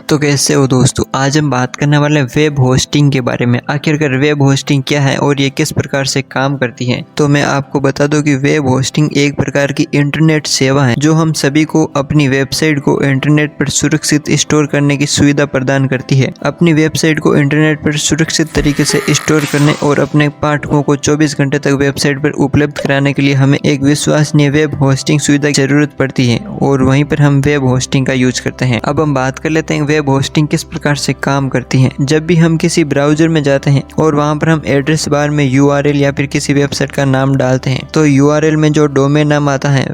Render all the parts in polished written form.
तो कैसे हो दोस्तों, आज हम बात करने वाले हैं वेब होस्टिंग के बारे में। आखिरकार वेब होस्टिंग क्या है और ये किस प्रकार से काम करती है। तो मैं आपको बता दूं कि वेब होस्टिंग एक प्रकार की इंटरनेट सेवा है जो हम सभी को अपनी वेबसाइट को इंटरनेट पर सुरक्षित स्टोर करने की सुविधा प्रदान करती है। अपनी वेबसाइट को इंटरनेट पर सुरक्षित तरीके से स्टोर करने और अपने पाठकों को 24 घंटे तक वेबसाइट पर उपलब्ध कराने के लिए हमें एक विश्वसनीय वेब होस्टिंग सुविधा की जरूरत पड़ती है और वहीं पर हम वेब होस्टिंग का यूज करते हैं। अब हम बात कर लेते हैं वेब होस्टिंग किस प्रकार से काम करती है। जब भी हम किसी ब्राउजर में जाते हैं और वहां पर हम एड्रेस बार में URL या फिर किसी वेबसाइट का नाम डालते हैं तो URL में जो डोमेन नाम आता है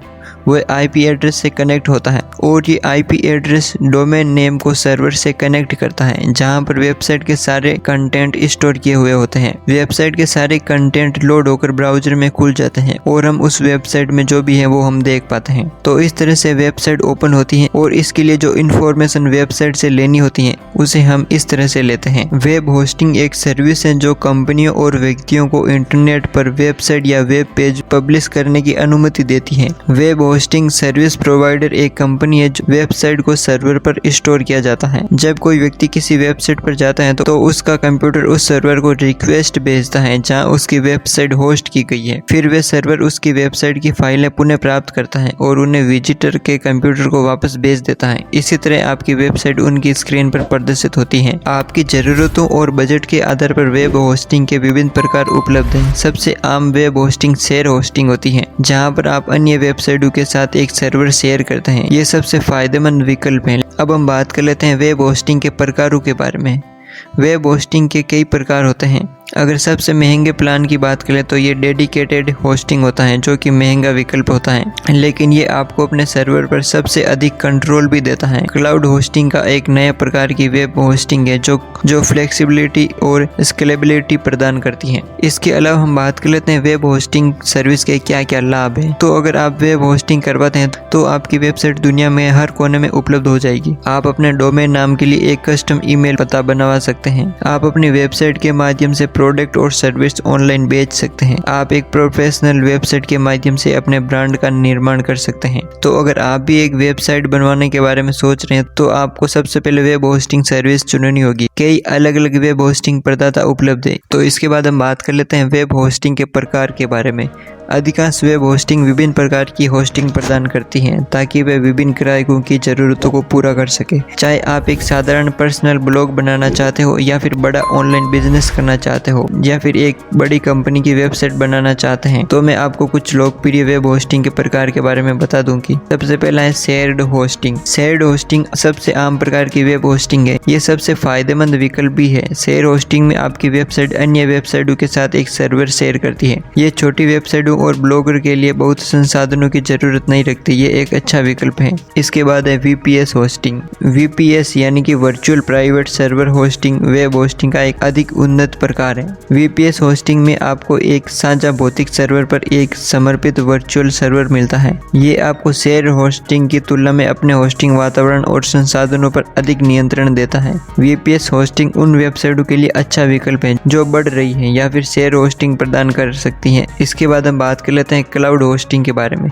वह IP एड्रेस से कनेक्ट होता है और ये IP एड्रेस डोमेन नेम को सर्वर से कनेक्ट करता है जहां पर वेबसाइट के सारे कंटेंट स्टोर किए हुए होते हैं। वेबसाइट के सारे कंटेंट लोड होकर ब्राउजर में खुल जाते हैं और हम उस वेबसाइट में जो भी है वो हम देख पाते हैं। तो इस तरह से वेबसाइट ओपन होती है और इसके लिए जो इन्फॉर्मेशन वेबसाइट से लेनी होती है उसे हम इस तरह से लेते हैं। वेब होस्टिंग एक सर्विस है जो कंपनियों और व्यक्तियों को इंटरनेट पर वेबसाइट या वेब पेज पब्लिश करने की अनुमति देती है। वेब होस्टिंग सर्विस प्रोवाइडर एक कंपनी है जो वेबसाइट को सर्वर पर स्टोर किया जाता है। जब कोई व्यक्ति किसी वेबसाइट पर जाता है तो उसका कंप्यूटर उस सर्वर को रिक्वेस्ट भेजता है जहां उसकी वेबसाइट होस्ट की गई है। फिर वे सर्वर उसकी वेबसाइट की फाइलें पुनः प्राप्त करता है और उन्हें विजिटर के कंप्यूटर को वापस भेज देता है। इसी तरह आपकी वेबसाइट उनकी स्क्रीन पर प्रदर्शित होती है। आपकी जरूरतों और बजट के आधार पर वेब होस्टिंग के विभिन्न प्रकार उपलब्ध हैं। सबसे आम वेब होस्टिंग शेयर होस्टिंग होती है जहां पर आप अन्य वेबसाइटों के साथ एक सर्वर शेयर करते हैं। ये सबसे फायदेमंद विकल्प है। अब हम बात कर लेते हैं वेब होस्टिंग के प्रकारों के बारे में। वेब होस्टिंग के कई प्रकार होते हैं। अगर सबसे महंगे प्लान की बात करें तो ये डेडिकेटेड होस्टिंग होता है जो कि महंगा विकल्प होता है लेकिन ये आपको अपने सर्वर पर सबसे अधिक कंट्रोल भी देता है। क्लाउड होस्टिंग का एक नया प्रकार की वेब होस्टिंग है जो फ्लेक्सिबिलिटी और स्केलेबिलिटी प्रदान करती है। इसके अलावा हम बात कर लेते हैं वेब होस्टिंग सर्विस के क्या क्या लाभ हैं। तो अगर आप वेब होस्टिंग करवाते हैं तो आपकी वेबसाइट दुनिया में हर कोने में उपलब्ध हो जाएगी। आप अपने डोमेन नाम के लिए एक कस्टम ईमेल पता बनवा सकते हैं। आप अपनी वेबसाइट के माध्यम से प्रोडक्ट और सर्विस ऑनलाइन बेच सकते हैं। आप एक प्रोफेशनल वेबसाइट के माध्यम से अपने ब्रांड का निर्माण कर सकते हैं। तो अगर आप भी एक वेबसाइट बनवाने के बारे में सोच रहे हैं तो आपको सबसे पहले वेब होस्टिंग सर्विस चुननी होगी। कई अलग अलग वेब होस्टिंग प्रदाता उपलब्ध है। तो इसके बाद हम बात कर लेते हैं वेब होस्टिंग के प्रकार के बारे में। अधिकांश वेब होस्टिंग विभिन्न प्रकार की होस्टिंग प्रदान करती हैं ताकि वे विभिन्न ग्राहकों की जरूरतों को पूरा कर सके। चाहे आप एक साधारण पर्सनल ब्लॉग बनाना चाहते हो या फिर बड़ा ऑनलाइन बिजनेस करना चाहते हो या फिर एक बड़ी कंपनी की वेबसाइट बनाना चाहते हैं तो मैं आपको कुछ लोकप्रिय वेब होस्टिंग के प्रकार के बारे में बता दूंगी। सबसे पहला है शेयर्ड होस्टिंग। शेयर्ड होस्टिंग सबसे आम प्रकार की वेब होस्टिंग है। ये सबसे फायदेमंद विकल्प भी है। शेयर होस्टिंग में आपकी वेबसाइट अन्य वेबसाइटों के साथ एक सर्वर शेयर करती है। ये छोटी वेबसाइटों और ब्लॉगर के लिए बहुत संसाधनों की जरूरत नहीं रखती। ये एक अच्छा विकल्प है। इसके बाद है VPS होस्टिंग। VPS यानी कि virtual private server hosting web hosting का एक अधिक उन्नत प्रकार है। VPS होस्टिंग में आपको एक साझा भौतिक सर्वर पर एक समर्पित वर्चुअल सर्वर मिलता है। ये आपको शेयर होस्टिंग की तुलना में अपने होस्टिंग वातावरण और संसाधनों पर अधिक नियंत्रण देता है। VPS होस्टिंग उन वेबसाइटों के लिए अच्छा विकल्प है जो बढ़ रही है या फिर शेयर होस्टिंग प्रदान कर सकती हैं। इसके बाद हम बात कर लेते हैं क्लाउड होस्टिंग के बारे में।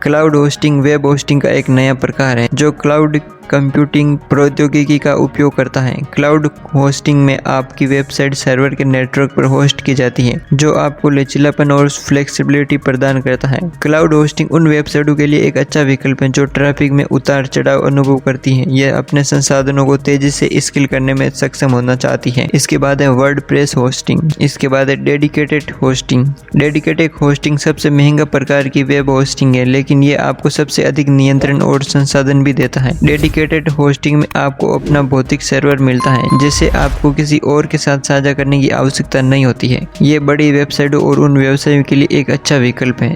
क्लाउड होस्टिंग वेब होस्टिंग का एक नया प्रकार है जो क्लाउड कंप्यूटिंग प्रौद्योगिकी का उपयोग करता है। क्लाउड होस्टिंग में आपकी वेबसाइट सर्वर के नेटवर्क पर होस्ट की जाती है जो आपको लचीलापन और फ्लेक्सिबिलिटी प्रदान करता है। क्लाउड होस्टिंग उन वेबसाइटों के लिए एक अच्छा विकल्प है जो ट्रैफिक में उतार चढ़ाव अनुभव करती हैं। यह अपने संसाधनों को तेजी से स्केल करने में सक्षम होना चाहती है। इसके बाद है वर्डप्रेस होस्टिंग। इसके बाद है डेडिकेटेड होस्टिंग। डेडिकेटेड होस्टिंग सबसे महंगा प्रकार की वेब होस्टिंग है लेकिन ये आपको सबसे अधिक नियंत्रण और संसाधन भी देता है। डेडिकेटेड होस्टिंग में आपको अपना भौतिक सर्वर मिलता है जिसे आपको किसी और के साथ साझा करने की आवश्यकता नहीं होती है। ये बड़ी वेबसाइटों और उन व्यवसायों के लिए एक अच्छा विकल्प है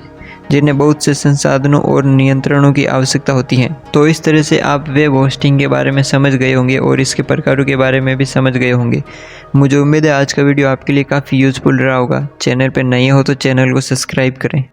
जिन्हें बहुत से संसाधनों और नियंत्रणों की आवश्यकता होती है। तो इस तरह से आप वेब होस्टिंग के बारे में समझ गए होंगे और इसके प्रकारों के बारे में भी समझ गए होंगे। मुझे उम्मीद है आज का वीडियो आपके लिए काफ़ी यूजफुल रहा होगा। चैनल पर नए हो तो चैनल को सब्सक्राइब करें।